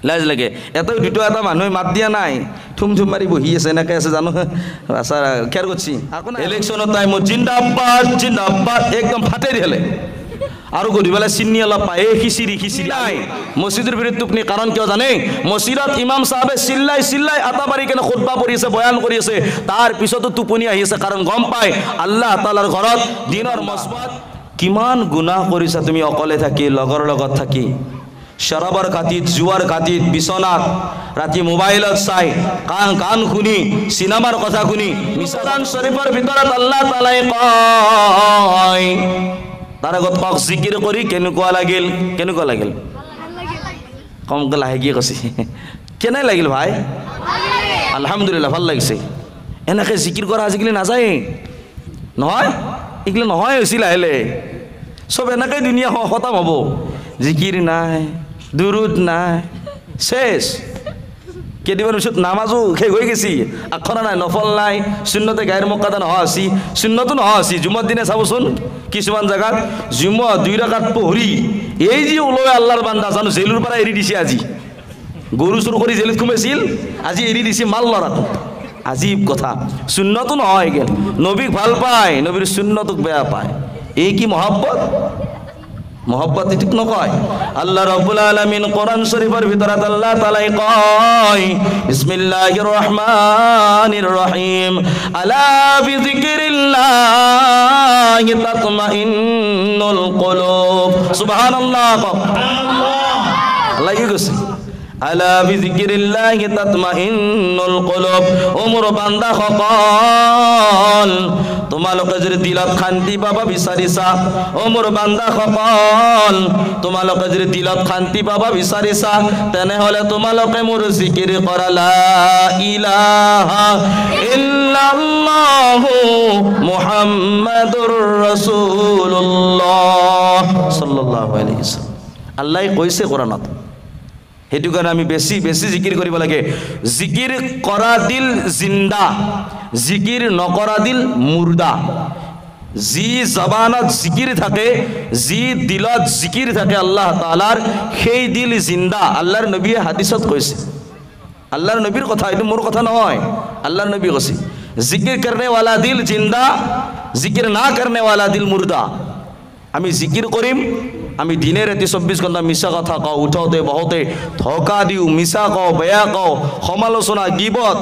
লাজ লাগে। এটাও দুটো এটা মানুহে মাত দিয়া নাই, থুম থুম মাৰি বহি আছে, এনেকৈ আছে জানো। আচ্ছা খেয়াল কৰছি ইলেকশনেৰ টাইমত জিন্দাবাদ জিন্দাবাদ একদম ফাটে দিলে। আৰু গধূলি চিনি অলপ পায়, এই খিচিৰি খিচিৰি নাই মছজিদৰ ভিতৰত টোপনি। কাৰণ কিয় জানে? মছজিদত ইমাম চাহাবে চিল্লাই চিল্লাই আটা পাৰি কেনে খুতবা পঢ়ি আছে, বয়ান কৰি আছে, তাৰ পিছতো টোপনি আহি আছে। কাৰণ গম পায় আল্লাহ তাআলাৰ ঘৰত দিনৰ মছজিদ। কিমান গুনাহ কৰিছা তুমি অকলে থাকি, লগৰ লগত থাকি, শৰাবৰ কাটিত, জুৱাৰ কাটিত, বিছনাত, ৰাতি মোবাইলত চাই, গান শুনি, চিনেমাৰ কথা শুনি। মিছাৰান শৰীফৰ ভিতৰত আল্লাহ তাআলাই কয়, তাৰ আগত কওক জিকিৰ কৰি কেনেকুৱা লাগিল? কেনেকুৱা লাগিল? কমকৈ লাহেকৈ কৈছে। কেনে লাগিল ভাই? আলহামদুলিল্লাহ, ভাল লাগিছে। এনেকৈ জিকিৰ কৰা আজিকালি নাযায় নহয়, এইগিলা নহয় হৈছিল আহিলে চব এনেকৈ দুনিয়া খতম হ'ব। জিকিৰ নাই, দুৰুদ নাই, শেষ। কেইদিনমান পিছত নামাজো শেষ হৈ গেছি, আখৰা নাই, নফল নাই, শূন্যতে গাইৰ মক্কাদা নহয় আছি, শূন্যতো নহয় আছি। জুমৰ দিনে চাবচোন কিছুমান জেগাত জুমত 2 ৰাকাত পঢ়ি এই যে ওলাই আল্লাহৰ বান্দা জানো জেলৰ পৰা এৰি দিছে। আজি গৰু চুৰ কৰি জেলত সোমাইছিল, আজি এৰি দিছে মাল লৰাক। আজীব কথা। শূন্যতো নহয় গেল, নবীক ভাল পায়, নবীৰ শূন্যটোক বেয়া পায়। এই কি মহব্বত? মহব্বত ঠিক নকয়। আল্লাহ রাব্বুল আলামিন কোরআন শরীফের ভিতৰত আল্লাহ তাআলাই কয়, বিসমিল্লাহির রহমানির রহিম, আলা বিযিকরিল্লাহি তাতমাইন্নুল কুলুব। সুবহানাল্লাহ। আল্লাহ কি কইছে? আলা বিযিকরিল্লাহি তাতমাইন্নুল কুলুব। ও মোর বান্দা সকল, তোমালোকে যদি দিলত শান্তি পাবা বিচাৰিছা, ও মোৰ বান্দা সকল, তোমালোকে যদি দিলত শান্তি পাবা বিচাৰিছা, তেনেহলে তোমালোকে মোৰ জিকিৰ কৰা, লা ইলাহা ইল্লাল্লাহু মুহাম্মাদুৰ ৰাসূলুল্লাহ সাল্লাল্লাহু আলাইহি ওয়াসাল্লাম। আল্লাহ কৈছে কোৰআনত, সেইটো কাৰণে আমি বেছি বেছি জিকিৰ কৰিব লাগে। জিকিৰ কৰা দিল জিন্দা, জিকিৰ নকৰা দিল মুৰ্দা। যি জবানত জিকিৰ থাকে, যি দিলত জিকিৰ থাকে আল্লাহ তাআলাৰ, সেই দিল জিন্দা। আল্লাহৰ নবীয়ে হাদিসত কৈছে, আল্লাহৰ নবীৰ কথা, এইটো মোৰ কথা নহয়, আল্লাহৰ নবী কৈছে, জিকিৰ करने वाला দিল জিন্দা, জিকিৰ না करने वाला দিল মুৰ্দা। আমি জিকিৰ কৰিম, আমি দিনে ৰাতি 24 ঘণ্টা মিছা কথা কওঁ, উঠোতে বহোতে ধোকা দিওঁ, মিছা কওঁ, বেয়া কওঁ, সমালোচনা, গিবত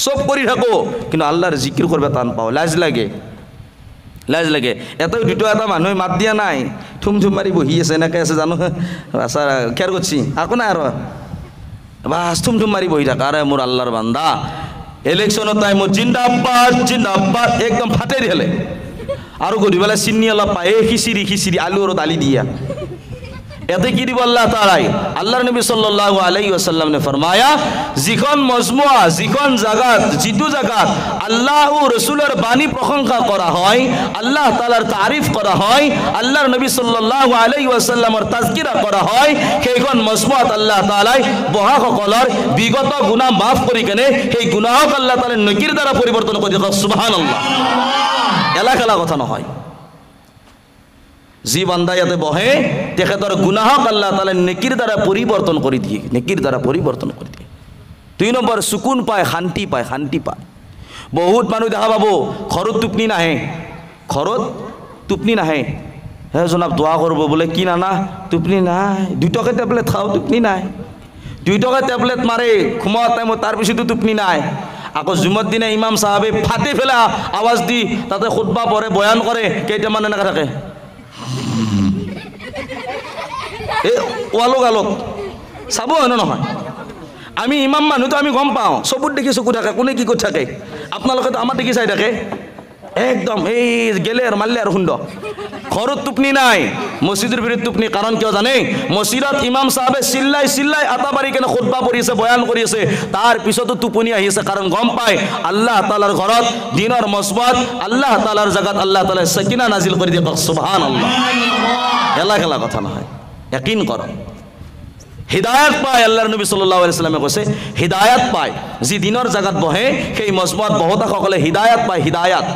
সব কৰি থাকো, কিন্তু আল্লাহৰ জিকিৰ কৰিব টান পাওঁ। লাজ লাগে, লাজ লাগে। এটাও দুটো এটা মানুহে মাত দিয়া নাই, থুম থুম মাৰি বহি আছে, এনেকৈ আছে জানো। আচ্ছা খেয়াল কৰছি আকো নাই, আৰু বাস থুম থুম মাৰি বহি থাকা। আৰে মোৰ আল্লাহৰ বান্দা, ইলেকশনেৰ টাইমত জিন্দাবাদ জিন্দাবাদ একদম ফাটে দিলে। আৰু গধূলি চিনি অলপ পায়, এই খিচিৰি খিচিৰি আলু আৰু দালি দিয়া। এতে কি দিব আল্লাহ তাআলাই? আল্লাহর নবী সাল্লাল্লাহু আলাইহি ওয়াসাল্লাম ने फरमाया, যিখন মজমুআ, যিখন জায়গাত, যিটো জায়গাত আল্লাহ ও রাসূলের বাণী প্রশংসা করা হয়, আল্লাহ তাআলার তারিফ করা হয়, আল্লাহর নবী সাল্লাল্লাহু আলাইহি ওয়াসাল্লামের তাজকিরা করা হয়, সেইখন মজমুআত আল্লাহ তাআলাই বহা সকলৰ বিগত গুনাহ মাফ কৰি কেনে সেই গুনাহক আল্লাহ তাআলাই নেকিৰ দ্বাৰা পৰিৱৰ্তন কৰি দিয়ে। সুবহানাল্লাহ। এলাকালা কথা নহয়। যি বান্দা ইয়াতে বহে, তেখেতৰ গুনাহক আল্লাহ তাআলা নেকিৰ দ্বাৰা পৰিৱৰ্তন কৰি দিয়ে, নেকিৰ দ্বাৰা পৰিৱৰ্তন কৰি দিয়ে। 2 নম্বৰ সুকুন পায়, শান্তি পায়, শান্তি পায়। বহুত মানুহ দেখা পাব ঘৰত টোপনি নাহে, ঘৰত টোপনি নাহে। হে জনাব দোয়া কৰিব, বোলে কি নানা টোপনি নাই, 2 টকা টেবলেট খাওঁ, টোপনি নাই। 2 টকা টেবলেট মাৰে ঘুমোৱাৰ টাইমত, তাৰপিছতো টোপনি নাই। আকৌ জুমৰ দিনে ইমাম সাহাবে ফাটি ফেলা আৱাজ দি তাতে খুতবা পঢ়ে, বয়ান কৰে, কেইটামান এনেকৈ থাকে এই ওয়ালো গালত চাব, হয়নে নহয়? আমি ইমাম মানুহটো আমি গম পাওঁ, চকুত দেখি চকু থাকে, কোনে কি কৰি থাকে। আপোনালোকেতো আমাৰ দেখি চাই থাকে, একদম এই গেলে আৰু মাৰিলে আৰু সুন্দৰ। ঘৰত টোপনি নাই, মছজিদৰ ভিতৰত টোপনি। কাৰণ কিয় জানে? মছজিদত ইমাম সাহাবে চিল্লাই চিল্লাই আটা পাৰি কেনে খুতবা পঢ়ি আছে, বয়ান কৰি আছে, তাৰ পিছতো টোপনি আহি আছে। কাৰণ গম পায় আল্লাহ তাআলাৰ ঘৰত দিনৰ মজমুআত, আল্লাহ তাআলাৰ জাগাত আল্লাহ তাআলাই সাকিনা নাজিল কৰি দিয়ে। সুবহানাল্লাহ। এলা খেলা কথা নহয়, ইয়াকিন কৰক। হিদায়াত পায়, আল্লাহৰ নবী সাল্লাল্লাহু আলাইহি ওয়াসাল্লামে কৈছে হিদায়াত পায়। যি দিনৰ জাগাত বহে সেই মজমুআত বহতা সকলে হিদায়াত পায়। হিদায়াত,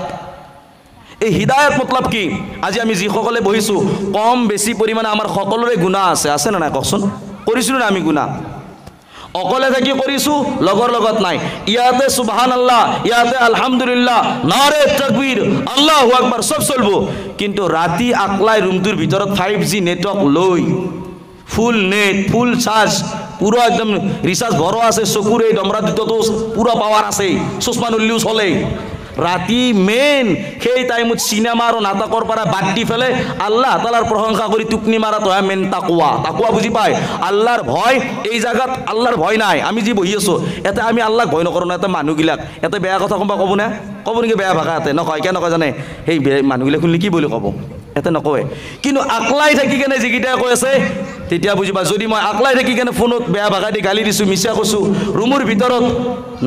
এই হিদায়াত মতলব কি? আজি আমি যিসকলে বহিছোঁ, কম বেছি পৰিমাণে আমাৰ সকলোৰে গুনাহ আছে, আছে না নাই কওকচোন? কৰিছিলোঁ না আমি গুনাহ? অকলে থাকি কৰিছোঁ, লগৰ লগত নাই। ইয়াতে সুবহানাল্লাহ, ইয়াতে আলহামদুলিল্লাহ, নাৰে তাকবীৰ, আল্লাহু আকবাৰ সব চলব। কিন্তু ৰাতি আকলাই ৰুমটোৰ ভিতৰত 5G নেটৱৰ্ক লৈ ফুল নেট, ফুল চাৰ্জ, পুরো একদম রিচার্জ ভরা আছে, চকুর এই ডমরা দুটো পুরো পাওয়ার আছে, চশমা নলিও চলে। রাতি মেন সেই টাইমত সিনেমা আর নাটকৰ পৰা বাদ দি ফেলে আল্লাহ তালাৰ প্ৰশংসা কৰি টুপনি মাৰা তো মেন তাকুয়া। তাকুয়া বুঝি পায়? আল্লাহর ভয়। এই জায়গাত আল্লাহর ভয় নাই। আমি যি বহি আছো এতে আমি আল্লাহক ভয় নকৰোঁ না। এতে মানুহগিলাক এতে বেয়া কথা কোনোবা ক'ব না? ক'ব নেকি বেয়া ভাষা? এতে নকয়। কিয় নকয় জানে? সেই মানুহগিলাক শুনিলে কি বুলি ক'ব? এতে নকয়। কিন্তু আকলাই থাকি কেনে যিকেইটাই কৈ আছে তেতিয়া বুজিবা। যদি মই আকলাই থাকি কেনে ফোনত বেয়া ভাষা দি গালি দিছোঁ, মিছা কৈছোঁ, ৰুমৰ ভিতৰত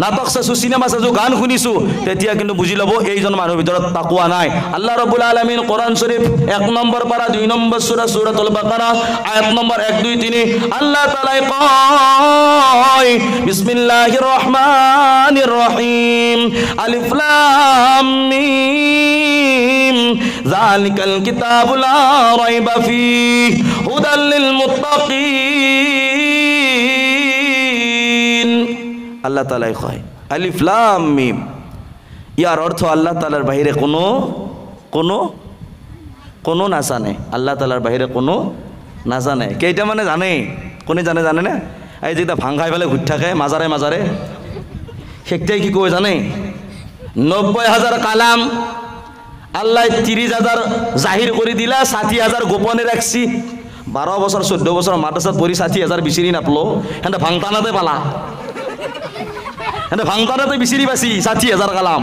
নাটক চাইছোঁ, চিনেমা চাইছোঁ, গান শুনিছোঁ, তেতিয়া কিন্তু বুজি ল'ব এইজন মানুহৰ ভিতৰত তাকুয়া নাই। আল্লাহ ৰাব্বুল আলামিন কোরআন শরীফ 1 নম্বর পারা 2 নম্বর সূরা সূরাতুল বাকারা আয়াত নম্বর 1, 2, 3 আল্লাহ তাআলা কয় বিসমিল্লাহির রহমানির রহিম আলিফ লাম মিম যালিকাল কিতাবু লা রাইবা ফীহি হুদাল লিল মুত্তাকিন। আল্লাহ তাআলা কয় আলিফ লাম মিম। ইয়ার অর্থ আল্লাহ তাআলার বাহিরে কোনো না জানে। আল্লাহ তাআলার বাহিরে কোনো না জানে। কেইটা মানে জানে? কোনে জানে? জানে না? এই যেটা ভাং খাই পেলাই ঘুরি থাকে মাজারে মাজারে, সেটাই কি কয় জানে? 90,000 কালাম আল্লাহ 30,000 জাহির করে দিলা, 60,000 গোপনে রাখছি। 12 বছর 14 বছর মাদ্রাসাত পড়ি 60,000 বিচিরি নাপলো, হেঁটে ভাংটানাতে পালা, হেঁটে ভাংটানাতে বিচিরি পাছি 60,000 কালাম।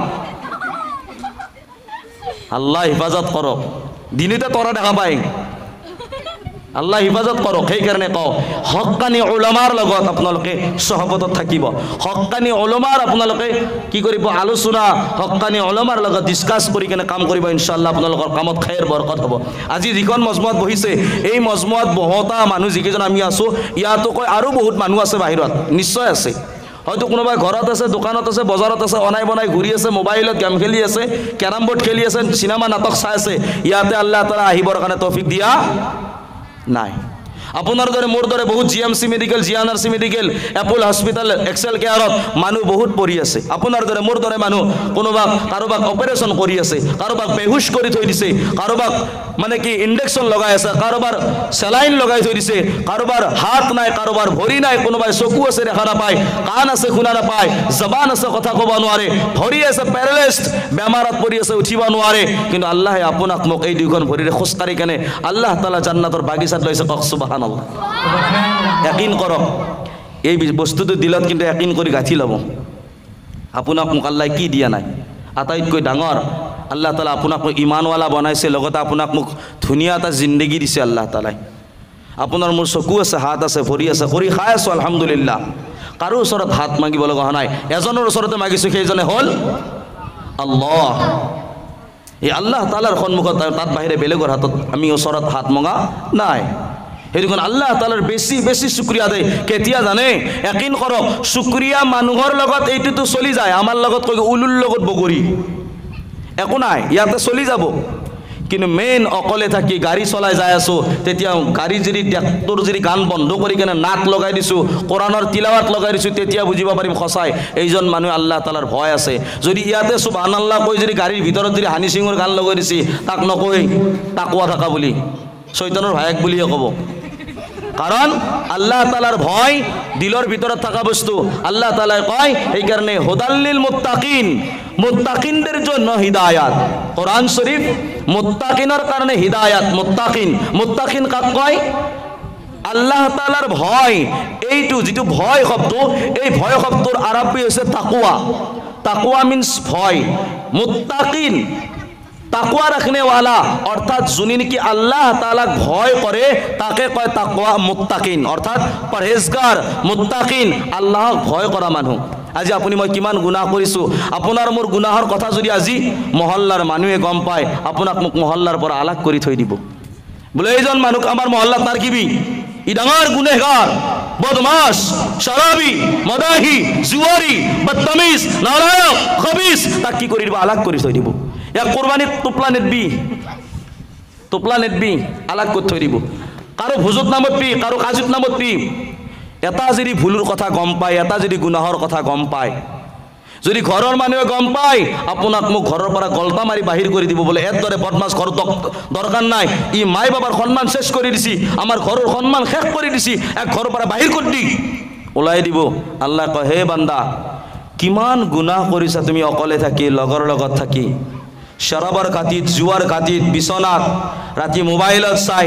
আল্লাহ হিফাজত করক। দিনেতে তরা দেখা পাই, আল্লাহ হিফাজত করক। সেইকাৰণে কওঁ হক্কানি উলামাৰ লগত আপোনালোকে সহবতত থাকিব। হক্কানি উলামাৰ আপোনালোকে কি কৰিব? আলোচনা হক্কানি উলামাৰ লগত ডিসকাস কৰি কেনে কাম কৰিব। ইনশাআল্লাহ আপোনালোকৰ কামত খায়েৰ বৰকত হ'ব। আজি যিখন মজমুৱাত বহিছে এই মজমুৱাত বহুতা মানুহ যিকেইজন আমি আছো, ইয়াতো কয় আৰু বহুত মানুহ আছে বাহিৰত, নিশ্চয় আছে। হয়তো কোনোবাই ঘৰত আছে, দোকানত আছে, বজাৰত আছে, অনাই বনাই ঘূৰি আছে, মোবাইলত গেম খেলি আছে, কেৰাম বোৰ্ড খেলি আছে, চিনেমা নাটক চাই আছে। ইয়াতে আল্লাহ তাআলা আহিবৰ কাৰণে তৌফিক দিয়া নাই। আপোনাৰ দৰে মোৰ দৰে বহুত GMC medical, GNRC medical, Apple Hospital, Excel কেয়াৰত মানুহ বহুত পৰি আছে। আপোনাৰ দৰে মোৰ দৰে মানুহ কাৰোবাক অপাৰেশ্যন কৰি আছে, কাৰোবাক বেহুশ কৰি থৈ দিছে, কাৰোবাক মানে কি ইনজেকশ্যন লগাই আছে, কাৰোবাৰ চেলাইন লগাই থৈ দিছে, কাৰোবাৰ হাত নাই, কাৰোবাৰ ভৰি নাই, কোনোবাই চকু আছে দেখা নাপায়, কাণ আছে শুনা নাপায়, জবান আছে কথা ক'ব নোৱাৰে, ভৰি আছে পেৰালাইজড, বেমাৰত পৰি আছে উঠিব নোৱাৰে। কিন্তু আল্লাহে আপোনাক মোক এই দুইখন ভৰিৰে খোজকাঢ়ি কেনে আল্লাহ তাআলা জান্নাতৰ বাগিচাত লৈছে। কওক সুবহানাল্লাহ। ইয়াকিন কৰক। এই বস্তুটো দিলত কিন্তু ইয়াকিন কৰি গাঁঠি ল'ব। আপোনাক মোক আল্লাহ কি দিয়া নাই? আটাইতকৈ ডাঙৰ আল্লাহ তাআলা আপোনাক মোক ইমানৱালা বনাইছে, লগতে আপোনাক মোক ধুনীয়া এটা জিন্দগী দিছে আল্লাহ তাআলাই। আপোনাৰ মোৰ চকু আছে, হাত আছে, ভৰি আছে, কৰি খাই আছোঁ আলহামদুলিল্লাহ। কাৰো ওচৰত হাত মাগিব লগা হোৱা নাই। এজনৰ ওচৰতে মাগিছোঁ, সেইজনে হ'ল আল্লাহ। এই আল্লাহ তাআলাৰ সন্মুখত, তাত বাহিৰে বেলেগৰ হাতত আমি ওচৰত হাত মঙা নাই। সেইটো কাৰণে আল্লাহ তাআলাৰ বেছি বেছি শুক্ৰিয়া দেই। কেতিয়া জানে? ইয়াকিন কৰক, শুক্ৰিয়া মানুহৰ লগত এইটোতো চলি যায়, আমাৰ লগত কৈ উলুৰ লগত বগৰী একো নাই, ইয়াতে চলি যাব। কিন্তু মেইন অকলে থাকি গাড়ী চলাই যাই আছোঁ, তেতিয়া গাড়ী যদি ট্ৰেক্টৰ যদি গান বন্ধ কৰি কেনে নাট লগাই দিছোঁ, কোৰাণৰ তিলাৱাত লগাই দিছোঁ, তেতিয়া বুজিব পাৰিম সঁচাই এইজন মানুহ আল্লাহ তাআলাৰ ভয় আছে। যদি ইয়াতে সুবহানাল্লাহ কৈ যদি গাড়ীৰ ভিতৰত যদি হানি সিঙৰ গান লগাই দিছে, তাক নকয় তাকুয়া থকা বুলি, শয়তানৰ ভায়েক বুলিহে ক'ব। কাৰণ আল্লাহ তাআলাৰ ভয় দিলৰ ভিতৰত থাকা বস্তু। আল্লাহ তাআলা কয় সেইকাৰণে হুদাল্লিল মুত্তাকিন, মুত্তাকিনদের জন্য হিদায়াত। কোরআন শরীফ মুত্তাকিনের কারণে হিদায়াত। মুত্তাকিন কাক কয়? আল্লাহ তাআলার ভয়। এইটো যেটো ভয় শব্দ, এই ভয় শব্দৰ আৰবী হৈছে তাকুয়া। তাকুয়া মিন্স ভয়। মুত্তাকিন তাকুয়া রাখনে वाला, অর্থাৎ যিনি নেকি আল্লাহ তাআলাক ভয় করে তাকে কয় তাকুয়া মুত্তাকিন, অর্থাৎ পরহেজগার মুত্তাকিন, আল্লাহক ভয় করা মানুহ। আজি আপুনি মই কিমান গুনাহ কৰিছোঁ, আপোনাৰ মোৰ গুনাহৰ কথা যদি আজি মহল্লাৰ মানুহে গম পায়, আপোনাক মোক মহল্লাৰ পৰা আলাগ কৰি থৈ দিব। বোলে এইজন মানুহ আমাৰ মহল্লাত নাৰকিবি, ই ডাঙৰ গুনেহগাৰ, বদমাশ, শৰাবি, মদাহি, জুয়াৰি, বদতমিজ, নালায়ক, খবিস, তাক কি কৰি দিব? আলাগ কৰি থৈ দিব। এক কোৰবানিত টোপলা নেটবি আলাগ কৰি থৈ দিব। কাৰো ভোজত নামত পি, কাৰো কাজুত নামত পি। এটা যদি ভুলৰ কথা গম পায়, এটা যদি গুনাহৰ কথা গম পায়, যদি ঘৰৰ মানুহে গম পায় আপোনাক মোক ঘৰৰ পৰা গলতা মাৰি বাহিৰ কৰি দিব বোলে, এদৰে বদমাছ ঘৰ দৰকাৰ নাই, ই মাই বাবাৰ সন্মান শেষ কৰি দিছি, আমাৰ ঘৰৰ সন্মান শেষ কৰি দিছি, এক ঘৰৰ পৰা বাহিৰ কৰি দি ওলাই দিব। আল্লাহ কয় হে বান্দা কিমান গুনাহ কৰিছা তুমি অকলে থাকি, লগৰ লগত থাকি, শৰাবৰ কাটিত, জুৱাৰ কাটিত, বিছনাত, ৰাতি মোবাইলত চাই,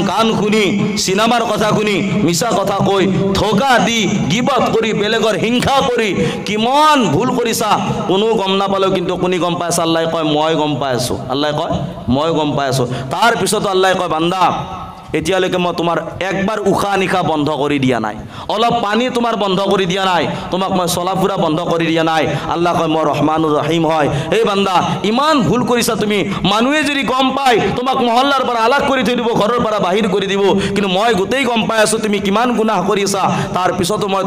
গান শুনি, চিনেমাৰ কথা শুনি, মিছা কথা কৈ, ধোকা দি, গিবত কৰি, বেলেগৰ হিংসা কৰি কিমান ভুল কৰিছা কোনো গম নাপালেও কিন্তু কোনে গম পাইছে? আল্লাহ কয় মই গম পাই আছোঁ। আল্লাহ কয় মই গম পাই আছোঁ। তাৰপিছত আল্লাহ কয় বান্দা এতিয়ালৈকে মই তোমাৰ একবাৰ উশাহ নিশাহ বন্ধ কৰি দিয়া নাই, অলপ পানী তোমাৰ বন্ধ কৰি দিয়া নাই, তোমাক মই চলা ফুৰা বন্ধ কৰি দিয়া নাই। আল্লাহ কয় মই ৰহমানুৰ ৰহিম হয়। এই বান্দা ইমান ভুল কৰিছা তুমি, মানুহে যদি গম পায় তোমাক মহল্লাৰ পৰা আলাগ কৰি থৈ দিব, ঘৰৰ পৰা বাহিৰ কৰি দিব, কিন্তু মই গোটেই গম পাই আছোঁ তুমি কিমান গুনাহ কৰিছা। তাৰপিছতো মই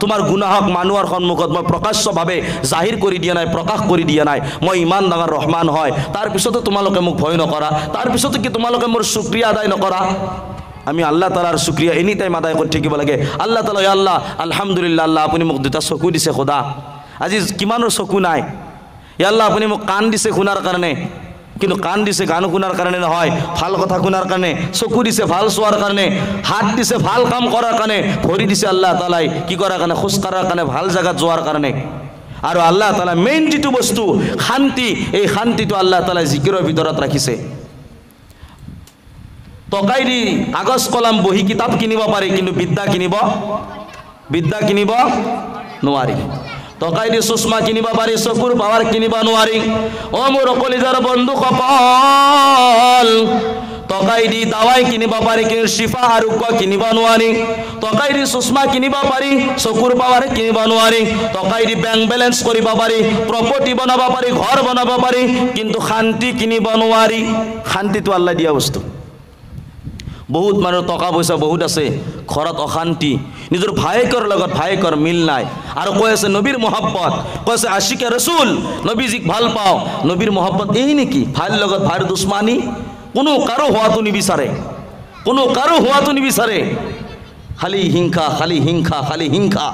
তোমাৰ গুনাহক মানুহৰ সন্মুখত মই প্ৰকাশ্যভাৱে জাহিৰ কৰি দিয়া নাই, প্ৰকাশ কৰি দিয়া নাই। মই ইমান ডাঙৰ ৰহমান হয়, তাৰপিছতো তোমালোকে মোক ভয় নকৰা, তাৰপিছতো কি তোমালোকে মোৰ শুক্ৰিয়া আদায় নকৰা? আমি আল্লাহ তালাৰ শুক্ৰিয়া এনি টাইম আদায় কৰি থাকিব লাগে। আল্লাহ তালা আল্লাহ আলহামদুলিল্লাহ, আল্লাহ আপুনি মোক দুটা চকু দিছে খোদা, আজি কিমানৰ চকু নাই, আল্লাহ আপুনি মোক কাণ দিছে শুনাৰ কাৰণে, কিন্তু কাণ দিছে গান শুনাৰ কাৰণে নহয়, ভাল কথা শুনাৰ কাৰণে, চকু দিছে ভাল চোৱাৰ কাৰণে, হাত দিছে ভাল কাম কৰাৰ কাৰণে, ভৰি দিছে আল্লাহ তালাই কি কৰাৰ কাৰণে? খোজ কঢ়াৰ কাৰণে, ভাল জাগাত যোৱাৰ কাৰণে। আৰু আল্লাহ তালা মেইন যিটো বস্তু শান্তি, এই শান্তিটো আল্লাহ তালাই জিকিৰৰ ভিতৰত ৰাখিছে। টকাই দি কাগজ কলম বহি কিতাপ কিনিব পাৰি, কিন্তু বিদ্যা কিনিব নোৱাৰি। টকাই দি চশমা কিনিব পাৰি, চকুৰ পাৱাৰ কিনিব নোৱাৰি। অ মোৰ কলিজাৰ বন্ধুসকল, টকাই দি দাৱাই কিনিব পাৰি, কিন্তু শিফা আৰোগ্য কিনিব নোৱাৰি। টকাই দি চশমা কিনিব পাৰি, চকুৰ পাৱাৰ কিনিব নোৱাৰি। টকাই দি বেংক বেলেঞ্চ কৰিব পাৰি, প্ৰপাৰ্টি বনাব পাৰি, ঘৰ বনাব পাৰি, কিন্তু শান্তি কিনিব নোৱাৰি। শান্তিটো আল্লাহ দিয়া বস্তু। বহুত মানুহৰ টকা পইচা বহুত আছে, ঘৰত অশান্তি, নিজৰ ভায়েকৰ লগত ভায়েকৰ মিল নাই, আৰু কৈ আছে নবীৰ মহব্বত, কৈ আছে আশিকে ৰসুল, নবীজিক ভাল পাওঁ। নবীৰ মহব্বত এই নেকি? ভাইৰ লগত ভাইৰ দুশ্মনী, কোনো কাৰো হোৱাটো নিবিচাৰে, কোনো কাৰো হোৱাটো নিবিচাৰে, খালি হিংসা, খালি হিংসা, খালি হিংসা,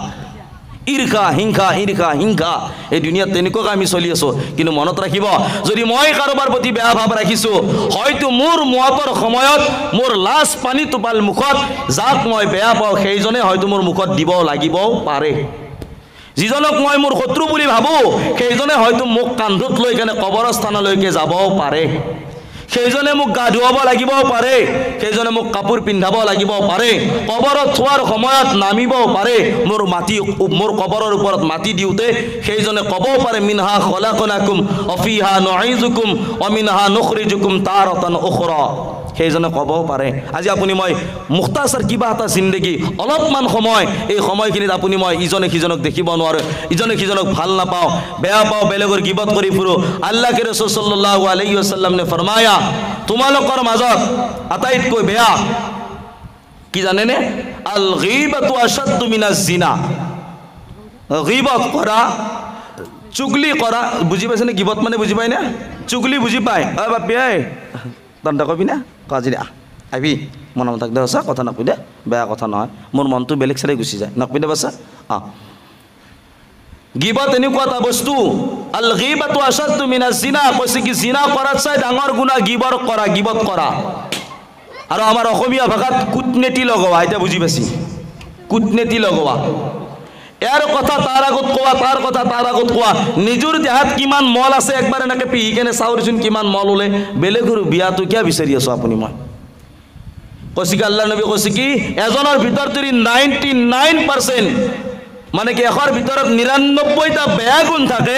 ঈৰ্ষা, হিংসা, ঈৰ্ষা, হিংসা। এই দুনিয়াত তেনেকুৱাকৈ আমি চলি আছোঁ। কিন্তু মনত ৰাখিব, যদি মই কাৰোবাৰ প্ৰতি বেয়া ভাৱ ৰাখিছোঁ, হয়তো মোৰ মতৰ সময়ত মোৰ লাজ পানী টোপাল মুখত যাক মই বেয়া পাওঁ সেইজনে হয়তো মোৰ মুখত দিব লাগিবও পাৰে। যিজনক মই মোৰ শত্ৰু বুলি ভাবোঁ সেইজনে হয়তো মোক কান্ধত লৈ কেনে কবৰস্থানলৈকে যাবও পাৰে, সেইজনে মোক গা ধুৱাব লাগিবও পাৰে, সেইজনে মোক কাপোৰ পিন্ধাব লাগিব পাৰে, কবৰত থোৱাৰ সময়ত নামিবও পাৰে, মোৰ কবৰৰ ওপৰত মাটি দিওঁতে সেইজনে ক'বও পাৰে মিনহা খলাকনাকুম অফিহা নুঈদুকুম অমিনহা নুখৰিজুকুম তাৰাতান উখৰা, সেইজনে ক'বও পাৰে। আজি আপুনি মই মুখতাচাৰ কিবা এটা জিন্দগী, অলপমান সময়, এই সময়খিনিত আপুনি মই ইজনে সিজনক দেখিব নোৱাৰোঁ, ইজনে সিজনক ভাল নাপাওঁ, বেয়া পাওঁ, বেলেগৰ গিবত কৰি ফুৰোঁ। আল্লাহ কে ৰাসূল সাল্লাল্লাহু আলাইহি ওয়াসাল্লাম নে ফৰমায়া, তোমালোকৰ মাজত আটাইতকৈ বেয়া কি জানেনে? আল গীবাতু আশাদ্দু মিনাজ জিনা। গীবত কৰা, চুগলি কৰা, বুজি পাইছেনে? গীবত মানে বুজি পায় না? চুগলি বুজি পায়? অ বাপি আই তন্তা কবি না, কাজি দে আহিবি, মনে মতাক দে সঁচা কথা নকবি দে, বেয়া কথা নহয়, মোৰ মনটো বেলেগ চালে গুচি যায়, নকবি দে বাছা। গীবত এনেকুৱা এটা বস্তু, আল গীবাতু আশাদ্দু মিনাজ জিনা, কৈছে কি জিনা কৰাত চাই ডাঙৰ গুনাহ গীবত কৰা, গীবত কৰা। আৰু আমাৰ অসমীয়া ভাষাত কূটনীতি লগোৱা, এতিয়া বুজি পাইছি, কূটনীতি লগোৱা, ইয়াৰ কথা তাৰ আগত কোৱা, তাৰ কথা তাৰ আগত কোৱা, নিজৰ দেহাত কিমান মল আছে একবাৰ এনেকৈ পিহি কেনে চাউৰিচোন কিমান মল ওলে, বেলেগৰ বিয়াটো কিয় বিচাৰি আছো আপুনি মই? কৈছে কি আল্লাহ নবী কৈছে কি এজনৰ ভিতৰত যদি 99% মানে কি 100ৰ ভিতৰত 99টা বেয়া গুণ থাকে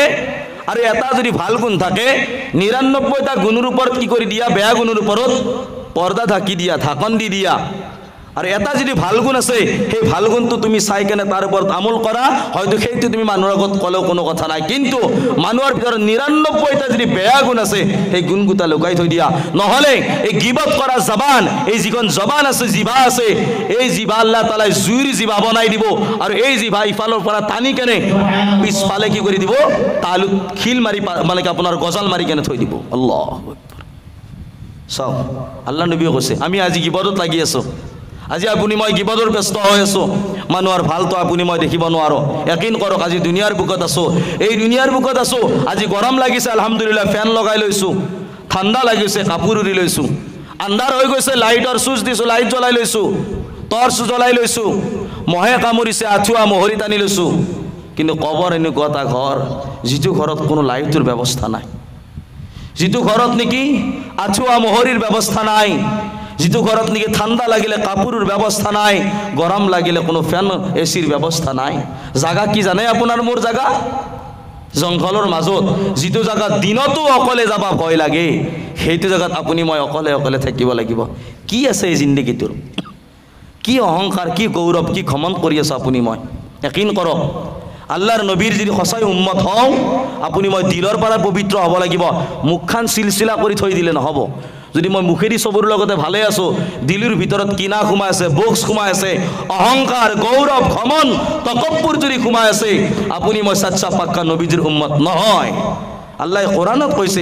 আৰু এটা যদি ভাল গুণ থাকে, 99টা গুণৰ ওপৰত কি কৰি দিয়া? বেয়া গুণৰ ওপৰত পৰ্দা ঢাকি দিয়া, ঢাকন দি দিয়া। আৰু এটা যদি ভাল গুণ আছে, সেই ভাল গুণটো তুমি চাই কেনে তাৰ ওপৰত আমল কৰা, হয়তো সেইটো তুমি মানুহৰ আগত ক'লেও কোনো কথা নাই, কিন্তু মানুহৰ ভিতৰত 99টা যদি বেয়া গুণ আছে সেই গুণকেইটা লুকাই থৈ দিয়া। নহ'লে এই গীবত কৰা জবান, এই যিখন জবান আছে, জিভা আছে, এই জিভা আল্লাহ তাআলাই জুইৰ জিভা বনাই দিব, আৰু এই জিভা ইফালৰ পৰা টানি কেনে পিছফালে কি কৰি দিব? তালুত খিল মাৰি, মানে কি আপোনাৰ গজাল মাৰি কেনে থৈ দিব। আল্লাহু আকবার। চাওক আল্লাহ নবীয়ে কৈছে আমি আজি গীবতত লাগি আছোঁ, আজি আপুনি মই কিবাদৰ ব্যস্ত হৈ আছোঁ, মানুহৰ ভালটো আপুনি মই দেখিব নোৱাৰোঁ। একিন কৰক আজি দুনিয়াৰ বুকত আছোঁ, এই দুনিয়াৰ বুকত আছোঁ। আজি গৰম লাগিছে আলহামদুলিল্লাহ ফেন লগাই লৈছোঁ, ঠাণ্ডা লাগিছে কাপোৰ উৰি লৈছোঁ, আন্ধাৰ হৈ গৈছে লাইটৰ চুইচ দিছোঁ, লাইট জ্বলাই লৈছোঁ, টৰ্চ জ্বলাই লৈছোঁ, মহে কামুৰিছে আঁঠুৱা মহৰি টানি লৈছোঁ। কিন্তু কবৰ এনেকুৱা এটা ঘৰ যিটো ঘৰত কোনো লাইটৰ ব্যৱস্থা নাই, যিটো ঘৰত নেকি আঁঠুৱা মহৰিৰ ব্যৱস্থা নাই, যিটো ঘৰত নেকি ঠাণ্ডা লাগিলে কাপোৰৰ ব্যৱস্থা নাই, গৰম লাগিলে কোনো ফেন এচিৰ ব্যৱস্থা নাই। জাগা কি জানে আপোনাৰ মোৰ জাগা? জংঘলৰ মাজত, যিটো জাগাত দিনতো অকলে যাব ভয় লাগে, সেইটো জাগাত আপুনি মই অকলে অকলে থাকিব লাগিব। কি আছে এই জিন্দগীটোৰ? কি অহংকাৰ, কি গৌৰৱ, কি ঘমণ্ড কৰি আছে আপুনি মই? একিন কৰক আল্লাহৰ নবীৰ যদি সঁচাই উম্মত হওঁ, আপুনি মই দিলৰ পৰা পবিত্ৰ হ'ব লাগিব। মুখখান চিলচিলা কৰি থৈ দিলে নহ'ব। যদি মই মুখেদি চবৰ লগতে ভালে আছোঁ, দিলৰ ভিতৰত কিনা সোমাই আছে, বক্স সোমাই আছে, অহংকাৰ গৌৰৱ ঘমণ্ড তকব্বুৰ যদি সোমাই আছে, আপুনি মই সাচ্চা পাক্কা নবীজিৰ উম্মত নহয়। আল্লাহ কোৰআনত কৈছে